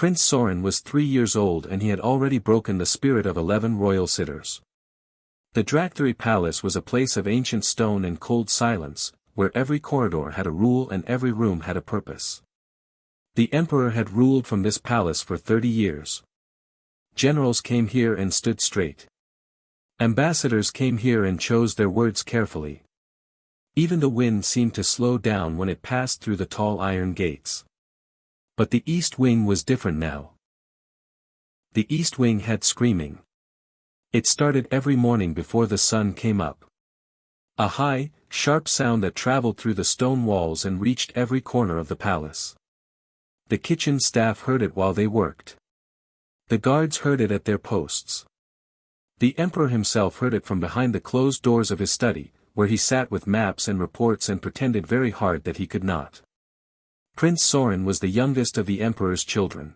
Prince Soren was 3 years old and he had already broken the spirit of 11 royal sitters. The Dractary Palace was a place of ancient stone and cold silence, where every corridor had a rule and every room had a purpose. The emperor had ruled from this palace for 30 years. Generals came here and stood straight. Ambassadors came here and chose their words carefully. Even the wind seemed to slow down when it passed through the tall iron gates. But the East Wing was different now. The East Wing had screaming. It started every morning before the sun came up. A high, sharp sound that traveled through the stone walls and reached every corner of the palace. The kitchen staff heard it while they worked. The guards heard it at their posts. The emperor himself heard it from behind the closed doors of his study, where he sat with maps and reports and pretended very hard that he could not. Prince Soren was the youngest of the emperor's children.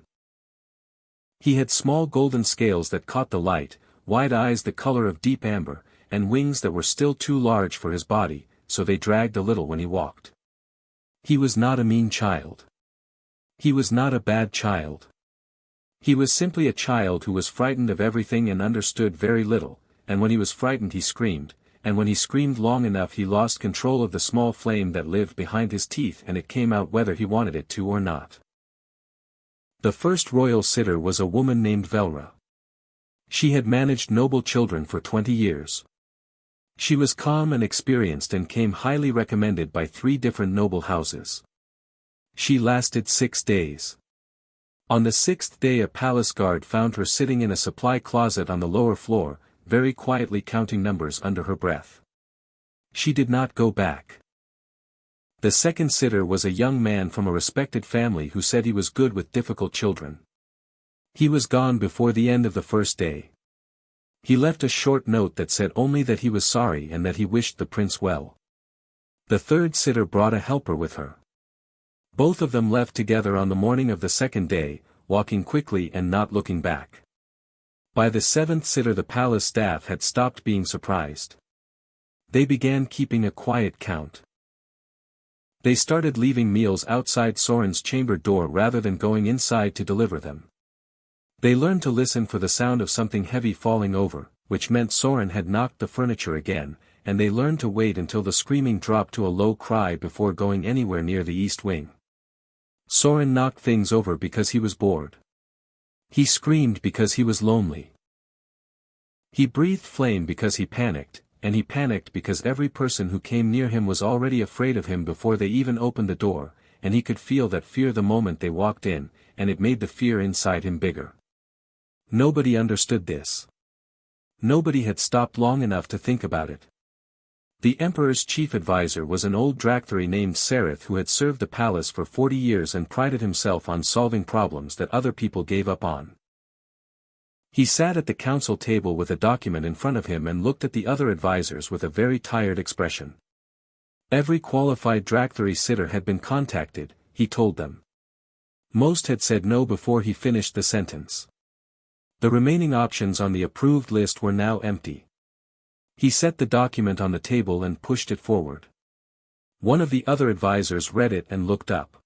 He had small golden scales that caught the light, wide eyes the color of deep amber, and wings that were still too large for his body, so they dragged a little when he walked. He was not a mean child. He was not a bad child. He was simply a child who was frightened of everything and understood very little, and when he was frightened he screamed, and when he screamed long enough he lost control of the small flame that lived behind his teeth and it came out whether he wanted it to or not. The first royal sitter was a woman named Velra. She had managed noble children for 20 years. She was calm and experienced and came highly recommended by 3 different noble houses. She lasted 6 days. On the 6th day a palace guard found her sitting in a supply closet on the lower floor, very quietly counting numbers under her breath. She did not go back. The second sitter was a young man from a respected family who said he was good with difficult children. He was gone before the end of the first day. He left a short note that said only that he was sorry and that he wished the prince well. The third sitter brought a helper with her. Both of them left together on the morning of the second day, walking quickly and not looking back. By the 7th sitter the palace staff had stopped being surprised. They began keeping a quiet count. They started leaving meals outside Soren's chamber door rather than going inside to deliver them. They learned to listen for the sound of something heavy falling over, which meant Soren had knocked the furniture again, and they learned to wait until the screaming dropped to a low cry before going anywhere near the East Wing. Soren knocked things over because he was bored. He screamed because he was lonely. He breathed flame because he panicked, and he panicked because every person who came near him was already afraid of him before they even opened the door, and he could feel that fear the moment they walked in, and it made the fear inside him bigger. Nobody understood this. Nobody had stopped long enough to think about it. The emperor's chief advisor was an old Dractary named Sereth who had served the palace for 40 years and prided himself on solving problems that other people gave up on. He sat at the council table with a document in front of him and looked at the other advisors with a very tired expression. Every qualified Dractary sitter had been contacted, he told them. Most had said no before he finished the sentence. The remaining options on the approved list were now empty. He set the document on the table and pushed it forward. One of the other advisors read it and looked up.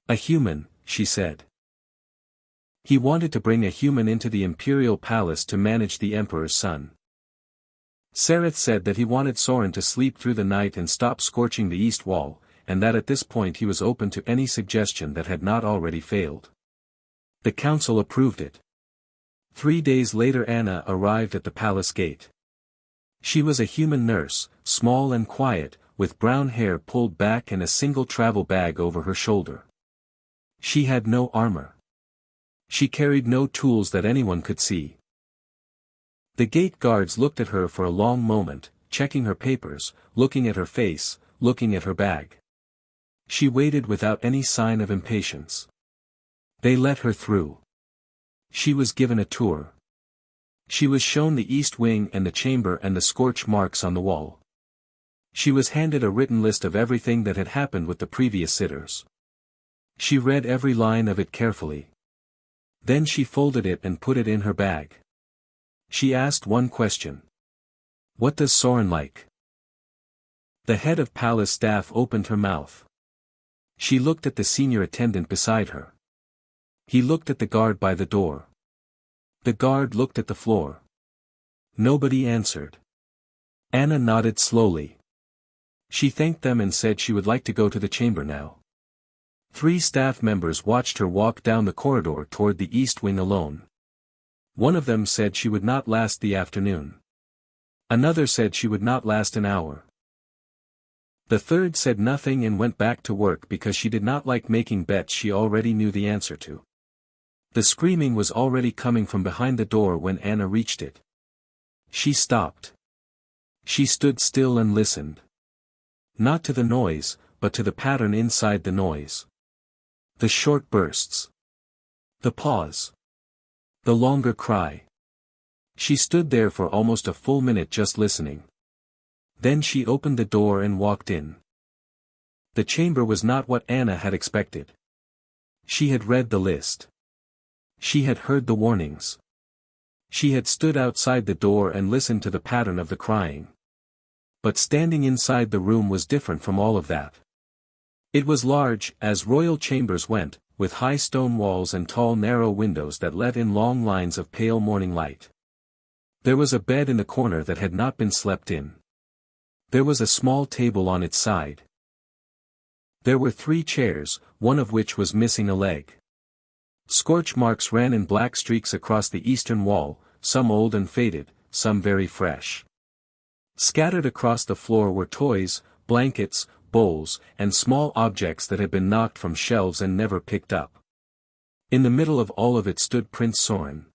"A human," she said. He wanted to bring a human into the imperial palace to manage the emperor's son. Sereth said that he wanted Soren to sleep through the night and stop scorching the east wall, and that at this point he was open to any suggestion that had not already failed. The council approved it. 3 days later Anna arrived at the palace gate. She was a human nurse, small and quiet, with brown hair pulled back and a single travel bag over her shoulder. She had no armor. She carried no tools that anyone could see. The gate guards looked at her for a long moment, checking her papers, looking at her face, looking at her bag. She waited without any sign of impatience. They let her through. She was given a tour. She was shown the East Wing and the chamber and the scorch marks on the wall. She was handed a written list of everything that had happened with the previous sitters. She read every line of it carefully. Then she folded it and put it in her bag. She asked one question. "What does Soren like?" The head of palace staff opened her mouth. She looked at the senior attendant beside her. He looked at the guard by the door. The guard looked at the floor. Nobody answered. Anna nodded slowly. She thanked them and said she would like to go to the chamber now. 3 staff members watched her walk down the corridor toward the east wing alone. One of them said she would not last the afternoon. Another said she would not last an hour. The third said nothing and went back to work because she did not like making bets she already knew the answer to. The screaming was already coming from behind the door when Anna reached it. She stopped. She stood still and listened. Not to the noise, but to the pattern inside the noise. The short bursts. The pause. The longer cry. She stood there for almost a full minute just listening. Then she opened the door and walked in. The chamber was not what Anna had expected. She had read the list. She had heard the warnings. She had stood outside the door and listened to the pattern of the crying. But standing inside the room was different from all of that. It was large, as royal chambers went, with high stone walls and tall narrow windows that let in long lines of pale morning light. There was a bed in the corner that had not been slept in. There was a small table on its side. There were 3 chairs, one of which was missing a leg. Scorch marks ran in black streaks across the eastern wall, some old and faded, some very fresh. Scattered across the floor were toys, blankets, bowls, and small objects that had been knocked from shelves and never picked up. In the middle of all of it stood Prince Soren.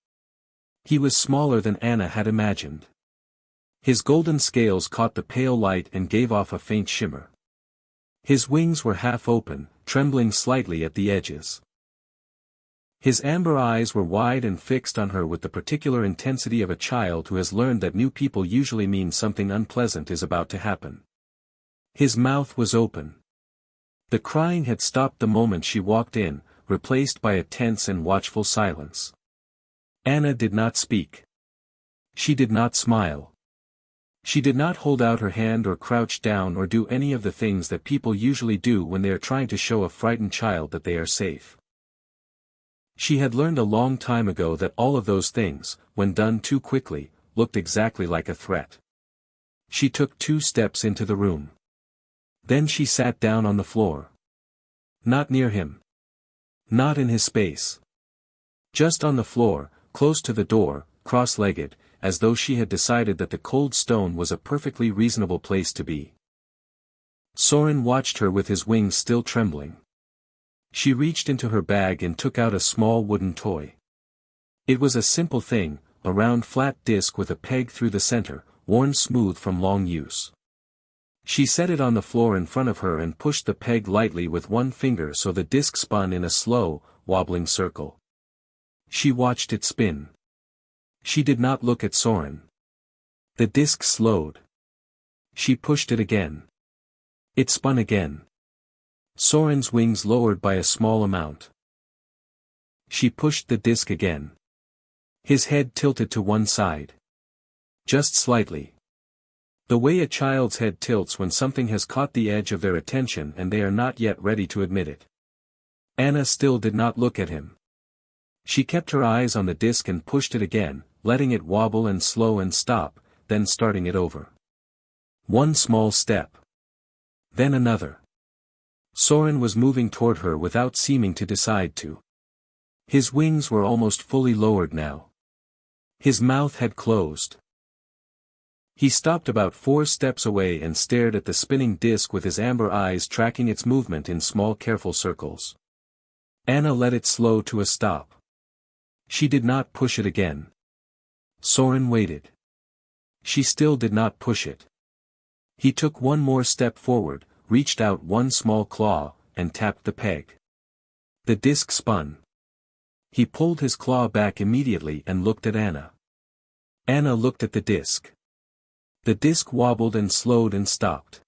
He was smaller than Anna had imagined. His golden scales caught the pale light and gave off a faint shimmer. His wings were half open, trembling slightly at the edges. His amber eyes were wide and fixed on her with the particular intensity of a child who has learned that new people usually mean something unpleasant is about to happen. His mouth was open. The crying had stopped the moment she walked in, replaced by a tense and watchful silence. Anna did not speak. She did not smile. She did not hold out her hand or crouch down or do any of the things that people usually do when they are trying to show a frightened child that they are safe. She had learned a long time ago that all of those things, when done too quickly, looked exactly like a threat. She took 2 steps into the room. Then she sat down on the floor. Not near him. Not in his space. Just on the floor, close to the door, cross-legged, as though she had decided that the cold stone was a perfectly reasonable place to be. Soren watched her with his wings still trembling. She reached into her bag and took out a small wooden toy. It was a simple thing, a round flat disc with a peg through the center, worn smooth from long use. She set it on the floor in front of her and pushed the peg lightly with one finger so the disc spun in a slow, wobbling circle. She watched it spin. She did not look at Soren. The disc slowed. She pushed it again. It spun again. Soren's wings lowered by a small amount. She pushed the disc again. His head tilted to one side. Just slightly. The way a child's head tilts when something has caught the edge of their attention and they are not yet ready to admit it. Anna still did not look at him. She kept her eyes on the disc and pushed it again, letting it wobble and slow and stop, then starting it over. One small step. Then another. Soren was moving toward her without seeming to decide to. His wings were almost fully lowered now. His mouth had closed. He stopped about 4 steps away and stared at the spinning disc with his amber eyes tracking its movement in small careful circles. Anna let it slow to a stop. She did not push it again. Soren waited. She still did not push it. He took one more step forward, reached out one small claw, and tapped the peg. The disc spun. He pulled his claw back immediately and looked at Anna. Anna looked at the disc. The disc wobbled and slowed and stopped.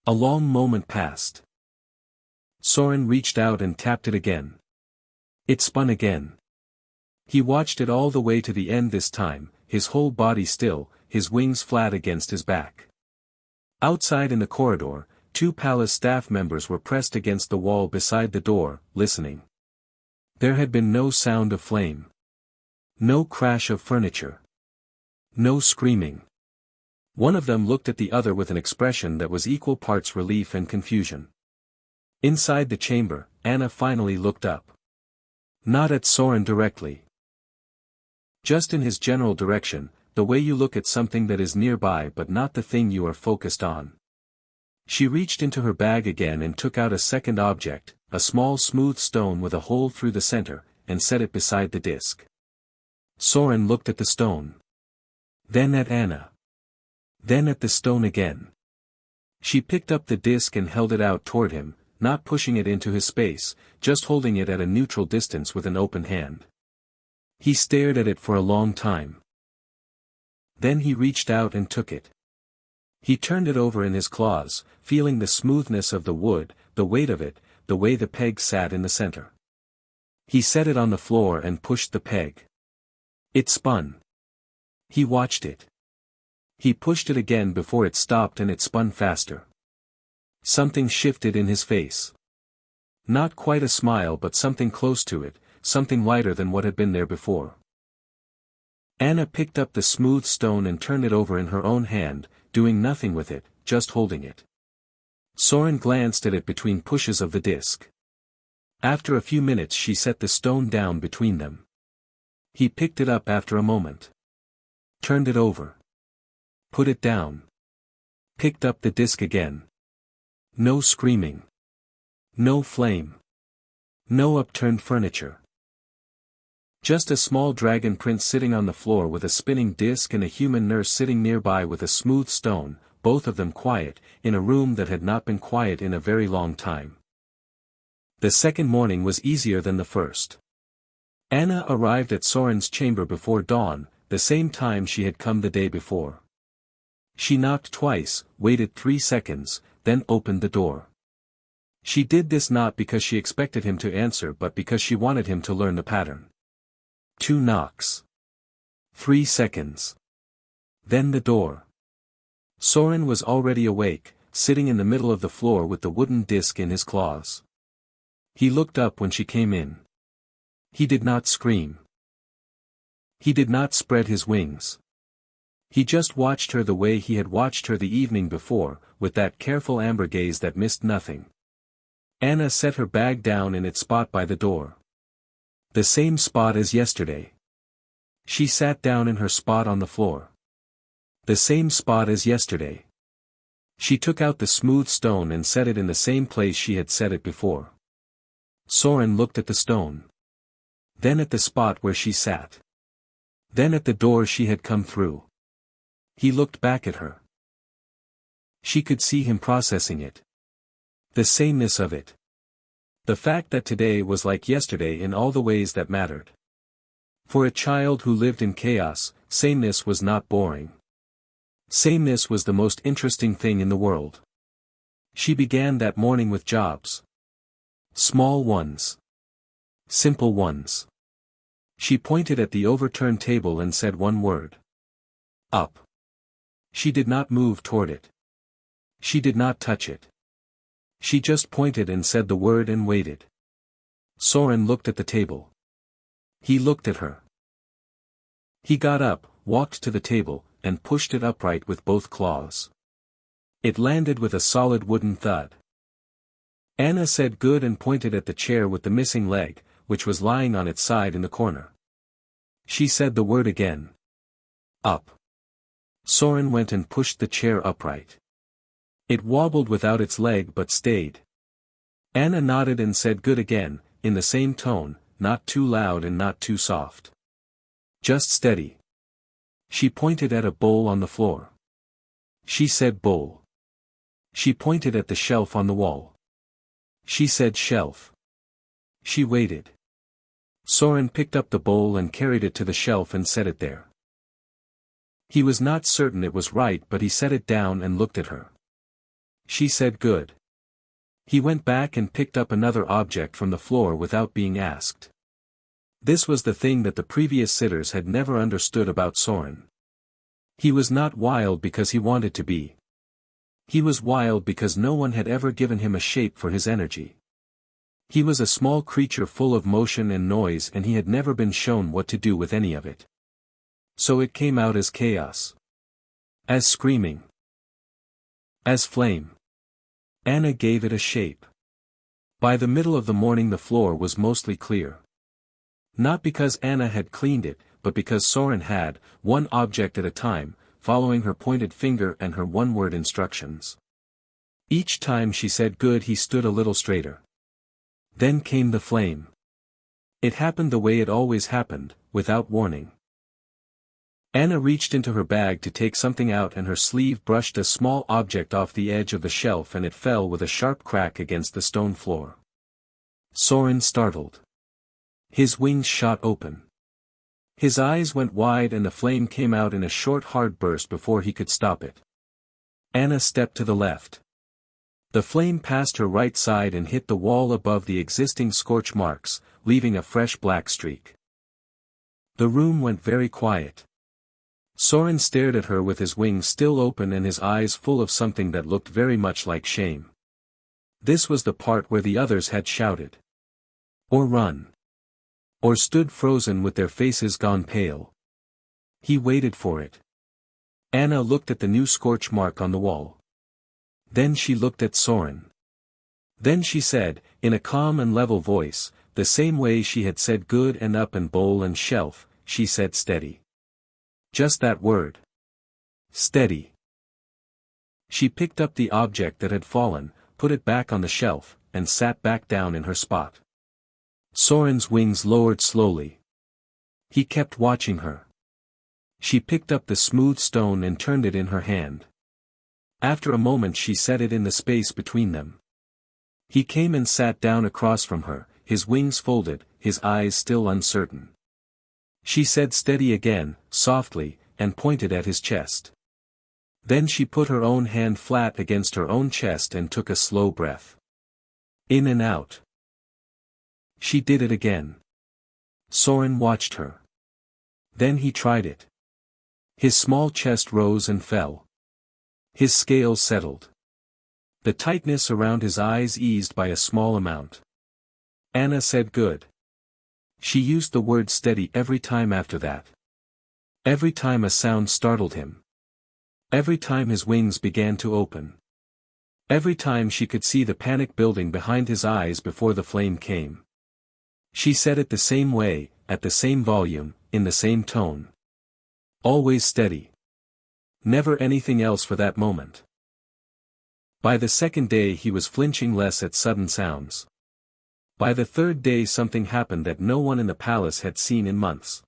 A long moment passed. Soren reached out and tapped it again. It spun again. He watched it all the way to the end this time, his whole body still, his wings flat against his back. Outside in the corridor, 2 palace staff members were pressed against the wall beside the door, listening. There had been no sound of flame. No crash of furniture. No screaming. One of them looked at the other with an expression that was equal parts relief and confusion. Inside the chamber, Anna finally looked up. Not at Soren directly. Just in his general direction, the way you look at something that is nearby but not the thing you are focused on. She reached into her bag again and took out a second object, a small smooth stone with a hole through the center, and set it beside the disc. Soren looked at the stone. Then at Anna. Then at the stone again. She picked up the disc and held it out toward him, not pushing it into his space, just holding it at a neutral distance with an open hand. He stared at it for a long time. Then he reached out and took it. He turned it over in his claws, feeling the smoothness of the wood, the weight of it, the way the peg sat in the center. He set it on the floor and pushed the peg. It spun. He watched it. He pushed it again before it stopped and it spun faster. Something shifted in his face. Not quite a smile but something close to it, something lighter than what had been there before. Anna picked up the smooth stone and turned it over in her own hand, doing nothing with it, just holding it. Soren glanced at it between pushes of the disc. After a few minutes she set the stone down between them. He picked it up after a moment. Turned it over. Put it down. Picked up the disc again. No screaming. No flame. No upturned furniture. Just a small dragon prince sitting on the floor with a spinning disc and a human nurse sitting nearby with a smooth stone, both of them quiet, in a room that had not been quiet in a very long time. The second morning was easier than the first. Anna arrived at Soren's chamber before dawn, the same time she had come the day before. She knocked twice, waited 3 seconds, then opened the door. She did this not because she expected him to answer but because she wanted him to learn the pattern. 2 knocks. 3 seconds. Then the door. Soren was already awake, sitting in the middle of the floor with the wooden disc in his claws. He looked up when she came in. He did not scream. He did not spread his wings. He just watched her the way he had watched her the evening before, with that careful amber gaze that missed nothing. Anna set her bag down in its spot by the door. The same spot as yesterday. She sat down in her spot on the floor. The same spot as yesterday. She took out the smooth stone and set it in the same place she had set it before. Soren looked at the stone. Then at the spot where she sat. Then at the door she had come through. He looked back at her. She could see him processing it. The sameness of it. The fact that today was like yesterday in all the ways that mattered. For a child who lived in chaos, sameness was not boring. Sameness was the most interesting thing in the world. She began that morning with jobs. Small ones. Simple ones. She pointed at the overturned table and said one word. Up. She did not move toward it. She did not touch it. She just pointed and said the word and waited. Soren looked at the table. He looked at her. He got up, walked to the table, and pushed it upright with both claws. It landed with a solid wooden thud. Anna said good and pointed at the chair with the missing leg, which was lying on its side in the corner. She said the word again. Up. Soren went and pushed the chair upright. It wobbled without its leg but stayed. Anna nodded and said good again, in the same tone, not too loud and not too soft. Just steady. She pointed at a bowl on the floor. She said bowl. She pointed at the shelf on the wall. She said shelf. She waited. Soren picked up the bowl and carried it to the shelf and set it there. He was not certain it was right but he set it down and looked at her. She said good. He went back and picked up another object from the floor without being asked. This was the thing that the previous sitters had never understood about Soren. He was not wild because he wanted to be. He was wild because no one had ever given him a shape for his energy. He was a small creature full of motion and noise, and he had never been shown what to do with any of it. So it came out as chaos. As screaming. As flame. Anna gave it a shape. By the middle of the morning the floor was mostly clear. Not because Anna had cleaned it, but because Soren had, one object at a time, following her pointed finger and her one-word instructions. Each time she said good he stood a little straighter. Then came the flame. It happened the way it always happened, without warning. Anna reached into her bag to take something out and her sleeve brushed a small object off the edge of the shelf and it fell with a sharp crack against the stone floor. Soren startled. His wings shot open. His eyes went wide and the flame came out in a short hard burst before he could stop it. Anna stepped to the left. The flame passed her right side and hit the wall above the existing scorch marks, leaving a fresh black streak. The room went very quiet. Soren stared at her with his wings still open and his eyes full of something that looked very much like shame. This was the part where the others had shouted. Or run. Or stood frozen with their faces gone pale. He waited for it. Anna looked at the new scorch mark on the wall. Then she looked at Soren. Then she said, in a calm and level voice, the same way she had said good and up and bowl and shelf, she said steady. Just that word. Steady. She picked up the object that had fallen, put it back on the shelf, and sat back down in her spot. Soren's wings lowered slowly. He kept watching her. She picked up the smooth stone and turned it in her hand. After a moment she set it in the space between them. He came and sat down across from her, his wings folded, his eyes still uncertain. She said steady again, softly, and pointed at his chest. Then she put her own hand flat against her own chest and took a slow breath. In and out. She did it again. Soren watched her. Then he tried it. His small chest rose and fell. His scales settled. The tightness around his eyes eased by a small amount. Anna said good. She used the word steady every time after that. Every time a sound startled him. Every time his wings began to open. Every time she could see the panic building behind his eyes before the flame came. She said it the same way, at the same volume, in the same tone. Always steady. Never anything else for that moment. By the second day he was flinching less at sudden sounds. By the third day something happened that no one in the palace had seen in months.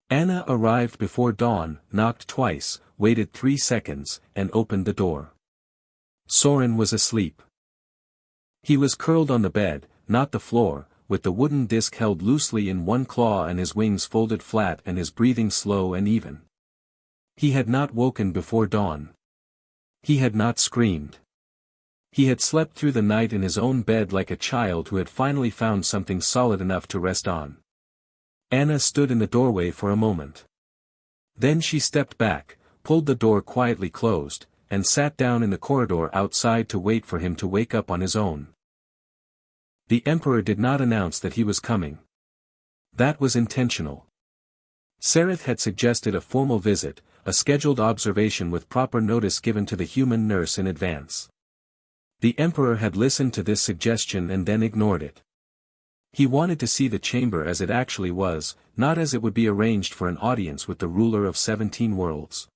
Anna arrived before dawn, knocked twice, waited 3 seconds, and opened the door. Soren was asleep. He was curled on the bed, not the floor, with the wooden disc held loosely in one claw and his wings folded flat and his breathing slow and even. He had not woken before dawn. He had not screamed. He had slept through the night in his own bed like a child who had finally found something solid enough to rest on. Anna stood in the doorway for a moment. Then she stepped back, pulled the door quietly closed, and sat down in the corridor outside to wait for him to wake up on his own. The Emperor did not announce that he was coming. That was intentional. Sereth had suggested a formal visit, a scheduled observation with proper notice given to the human nurse in advance. The Emperor had listened to this suggestion and then ignored it. He wanted to see the chamber as it actually was, not as it would be arranged for an audience with the ruler of 17 worlds.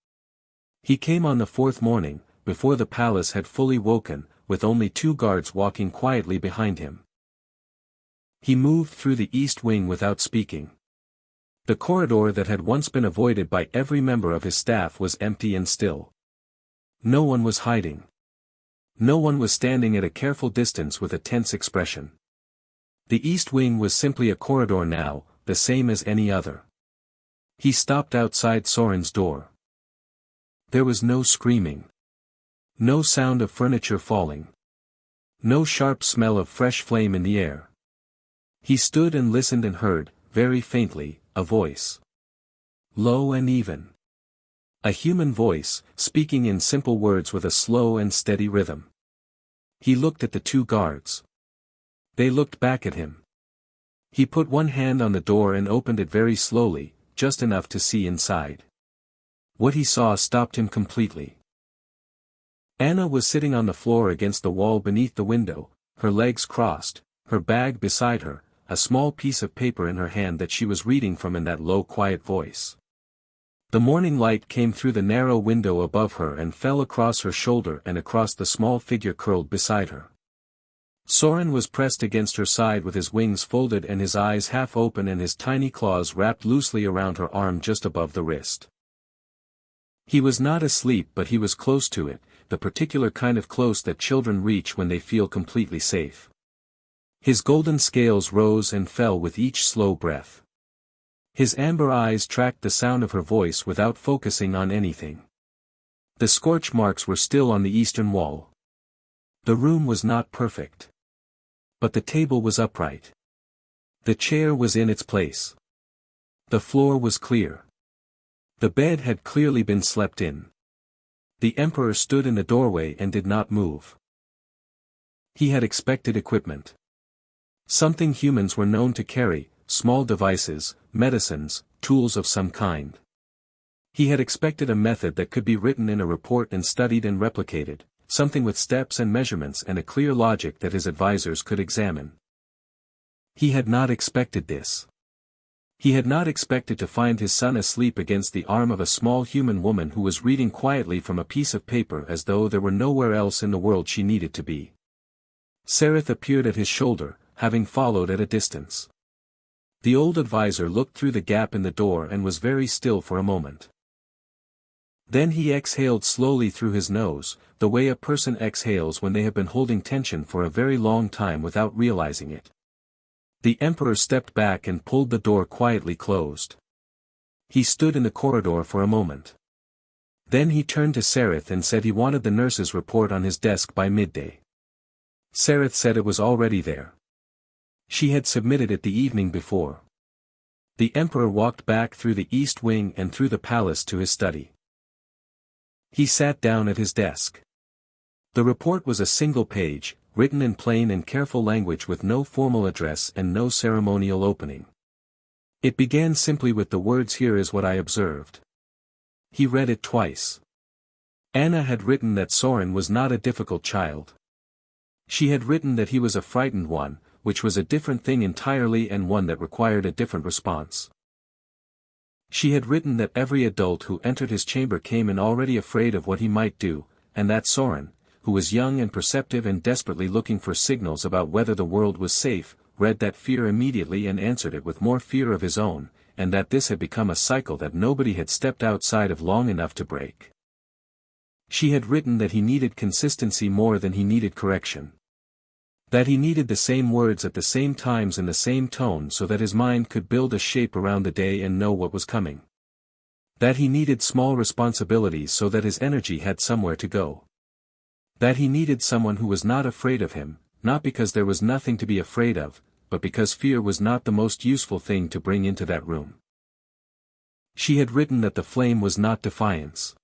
He came on the 4th morning, before the palace had fully woken, with only 2 guards walking quietly behind him. He moved through the east wing without speaking. The corridor that had once been avoided by every member of his staff was empty and still. No one was hiding. No one was standing at a careful distance with a tense expression. The east wing was simply a corridor now, the same as any other. He stopped outside Soren's door. There was no screaming. No sound of furniture falling. No sharp smell of fresh flame in the air. He stood and listened and heard, very faintly, a voice. Low and even. A human voice, speaking in simple words with a slow and steady rhythm. He looked at the 2 guards. They looked back at him. He put one hand on the door and opened it very slowly, just enough to see inside. What he saw stopped him completely. Anna was sitting on the floor against the wall beneath the window, her legs crossed, her bag beside her, a small piece of paper in her hand that she was reading from in that low quiet voice. The morning light came through the narrow window above her and fell across her shoulder and across the small figure curled beside her. Soren was pressed against her side with his wings folded and his eyes half open and his tiny claws wrapped loosely around her arm just above the wrist. He was not asleep, but he was close to it, the particular kind of close that children reach when they feel completely safe. His golden scales rose and fell with each slow breath. His amber eyes tracked the sound of her voice without focusing on anything. The scorch marks were still on the eastern wall. The room was not perfect. But the table was upright. The chair was in its place. The floor was clear. The bed had clearly been slept in. The Emperor stood in the doorway and did not move. He had expected equipment. Something humans were known to carry, small devices, medicines, tools of some kind. He had expected a method that could be written in a report and studied and replicated, something with steps and measurements and a clear logic that his advisors could examine. He had not expected this. He had not expected to find his son asleep against the arm of a small human woman who was reading quietly from a piece of paper as though there were nowhere else in the world she needed to be. Sereth appeared at his shoulder, having followed at a distance. The old advisor looked through the gap in the door and was very still for a moment. Then he exhaled slowly through his nose, the way a person exhales when they have been holding tension for a very long time without realizing it. The Emperor stepped back and pulled the door quietly closed. He stood in the corridor for a moment. Then he turned to Sereth and said he wanted the nurse's report on his desk by midday. Sereth said it was already there. She had submitted it the evening before. The Emperor walked back through the east wing and through the palace to his study. He sat down at his desk. The report was a single page, written in plain and careful language with no formal address and no ceremonial opening. It began simply with the words, "Here is what I observed." He read it twice. Anna had written that Soren was not a difficult child. She had written that he was a frightened one, which was a different thing entirely and one that required a different response. She had written that every adult who entered his chamber came in already afraid of what he might do, and that Soren, who was young and perceptive and desperately looking for signals about whether the world was safe, read that fear immediately and answered it with more fear of his own, and that this had become a cycle that nobody had stepped outside of long enough to break. She had written that he needed consistency more than he needed correction. That he needed the same words at the same times in the same tone so that his mind could build a shape around the day and know what was coming. That he needed small responsibilities so that his energy had somewhere to go. That he needed someone who was not afraid of him, not because there was nothing to be afraid of, but because fear was not the most useful thing to bring into that room. She had written that the flame was not defiance.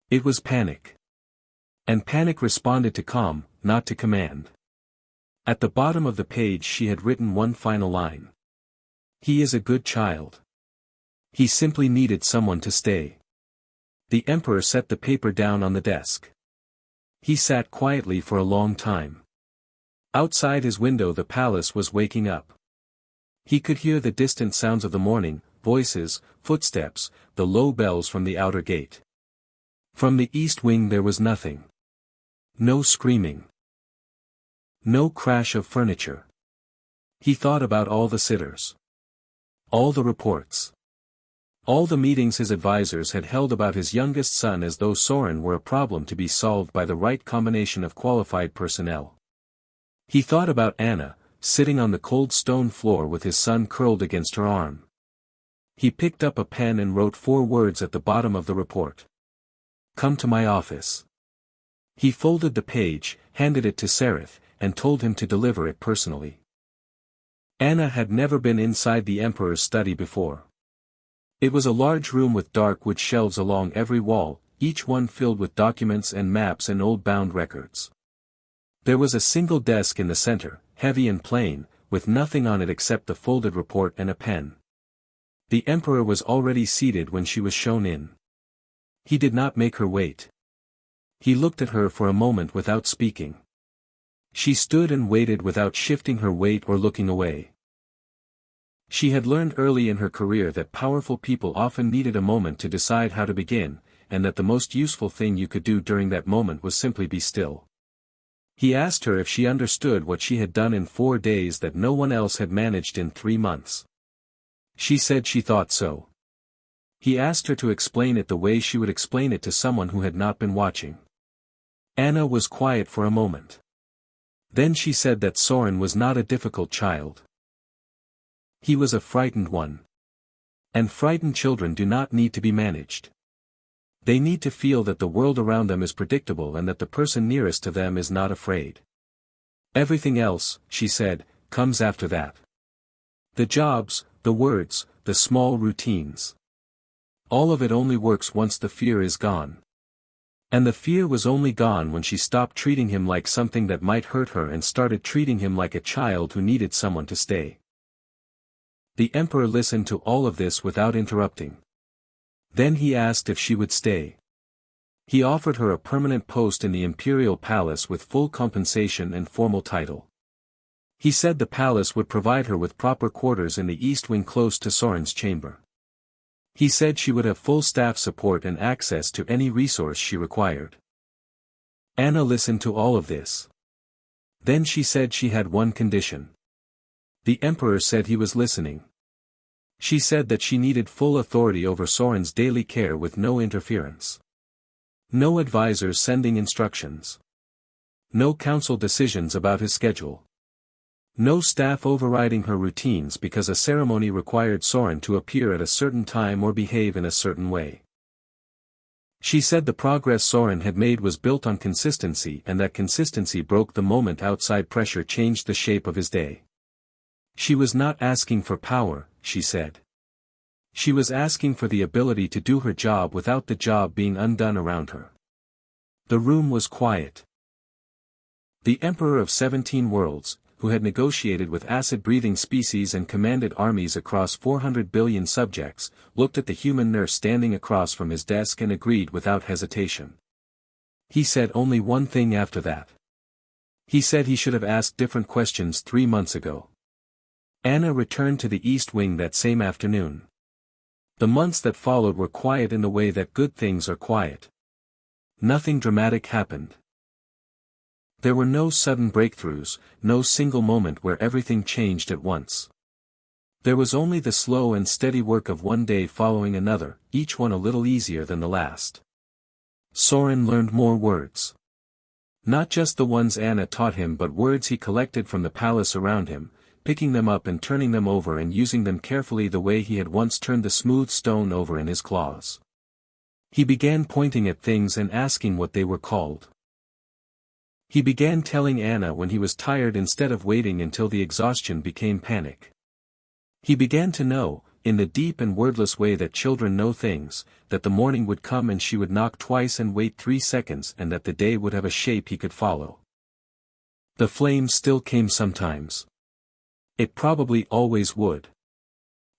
It was panic. And panic responded to calm, not to command. At the bottom of the page she had written one final line. "He is a good child. He simply needed someone to stay." The Emperor set the paper down on the desk. He sat quietly for a long time. Outside his window the palace was waking up. He could hear the distant sounds of the morning, voices, footsteps, the low bells from the outer gate. From the east wing there was nothing. No screaming. No crash of furniture. He thought about all the sitters. All the reports. All the meetings his advisors had held about his youngest son as though Soren were a problem to be solved by the right combination of qualified personnel. He thought about Anna, sitting on the cold stone floor with his son curled against her arm. He picked up a pen and wrote 4 words at the bottom of the report. "Come to my office." He folded the page, handed it to Sereth, and told him to deliver it personally. Anna had never been inside the Emperor's study before. It was a large room with dark wood shelves along every wall, each one filled with documents and maps and old bound records. There was a single desk in the center, heavy and plain, with nothing on it except the folded report and a pen. The emperor was already seated when she was shown in. He did not make her wait. He looked at her for a moment without speaking. She stood and waited without shifting her weight or looking away. She had learned early in her career that powerful people often needed a moment to decide how to begin, and that the most useful thing you could do during that moment was simply be still. He asked her if she understood what she had done in 4 days that no one else had managed in 3 months. She said she thought so. He asked her to explain it the way she would explain it to someone who had not been watching. Anna was quiet for a moment. Then she said that Soren was not a difficult child. He was a frightened one. And frightened children do not need to be managed. They need to feel that the world around them is predictable and that the person nearest to them is not afraid. Everything else, she said, comes after that. The jobs, the words, the small routines. All of it only works once the fear is gone. And the fear was only gone when she stopped treating him like something that might hurt her and started treating him like a child who needed someone to stay. The emperor listened to all of this without interrupting. Then he asked if she would stay. He offered her a permanent post in the imperial palace with full compensation and formal title. He said the palace would provide her with proper quarters in the east wing close to Soren's chamber. He said she would have full staff support and access to any resource she required. Anna listened to all of this. Then she said she had one condition. The emperor said he was listening. She said that she needed full authority over Soren's daily care with no interference. No advisors sending instructions. No council decisions about his schedule. No staff overriding her routines because a ceremony required Soren to appear at a certain time or behave in a certain way. She said the progress Soren had made was built on consistency and that consistency broke the moment outside pressure changed the shape of his day. She was not asking for power, she said. She was asking for the ability to do her job without the job being undone around her. The room was quiet. The Emperor of 17 Worlds, who had negotiated with acid-breathing species and commanded armies across 400 billion subjects, looked at the human nurse standing across from his desk and agreed without hesitation. He said only one thing after that. He said he should have asked different questions 3 months ago. Anna returned to the East Wing that same afternoon. The months that followed were quiet in the way that good things are quiet. Nothing dramatic happened. There were no sudden breakthroughs, no single moment where everything changed at once. There was only the slow and steady work of one day following another, each one a little easier than the last. Soren learned more words. Not just the ones Anna taught him but words he collected from the palace around him, picking them up and turning them over and using them carefully the way he had once turned the smooth stone over in his claws. He began pointing at things and asking what they were called. He began telling Anna when he was tired instead of waiting until the exhaustion became panic. He began to know, in the deep and wordless way that children know things, that the morning would come and she would knock twice and wait 3 seconds and that the day would have a shape he could follow. The flame still came sometimes. It probably always would.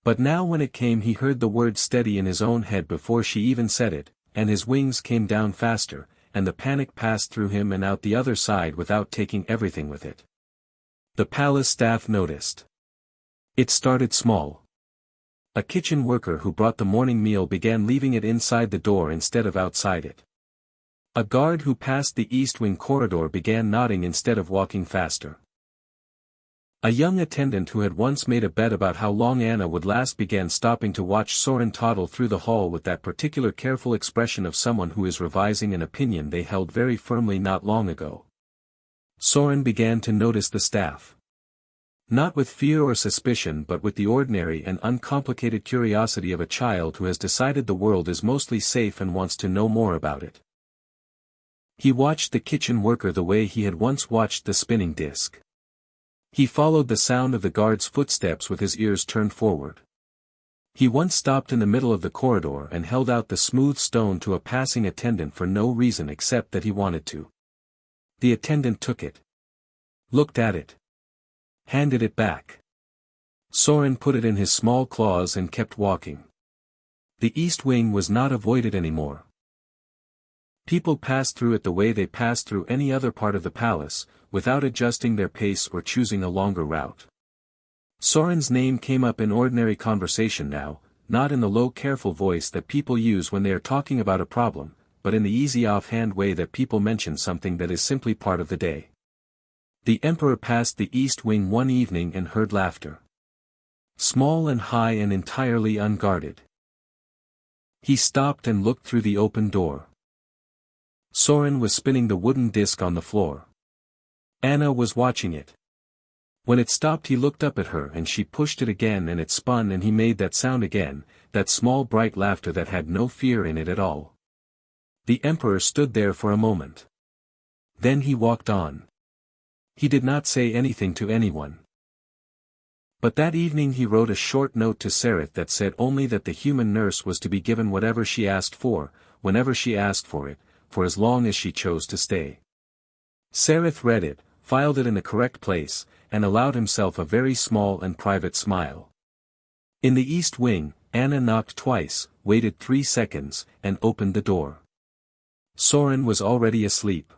But now when it came he heard the word steady in his own head before she even said it, and his wings came down faster, and the panic passed through him and out the other side without taking everything with it. The palace staff noticed. It started small. A kitchen worker who brought the morning meal began leaving it inside the door instead of outside it. A guard who passed the East Wing corridor began nodding instead of walking faster. A young attendant who had once made a bet about how long Anna would last began stopping to watch Soren toddle through the hall with that particular careful expression of someone who is revising an opinion they held very firmly not long ago. Soren began to notice the staff. Not with fear or suspicion but with the ordinary and uncomplicated curiosity of a child who has decided the world is mostly safe and wants to know more about it. He watched the kitchen worker the way he had once watched the spinning disc. He followed the sound of the guard's footsteps with his ears turned forward. He once stopped in the middle of the corridor and held out the smooth stone to a passing attendant for no reason except that he wanted to. The attendant took it. Looked at it. handed it back. Soren put it in his small claws and kept walking. The east wing was not avoided anymore. People passed through it the way they passed through any other part of the palace, without adjusting their pace or choosing a longer route. Soren's name came up in ordinary conversation now, not in the low careful voice that people use when they are talking about a problem, but in the easy offhand way that people mention something that is simply part of the day. The emperor passed the east wing one evening and heard laughter. Small and high and entirely unguarded. He stopped and looked through the open door. Soren was spinning the wooden disc on the floor. Anna was watching it. When it stopped he looked up at her and she pushed it again and it spun and he made that sound again, that small bright laughter that had no fear in it at all. The emperor stood there for a moment. Then he walked on. He did not say anything to anyone. But that evening he wrote a short note to Sereth that said only that the human nurse was to be given whatever she asked for, whenever she asked for it, for as long as she chose to stay. Sereth read it, filed it in the correct place, and allowed himself a very small and private smile. In the east wing, Anna knocked twice, waited 3 seconds, and opened the door. Soren was already asleep.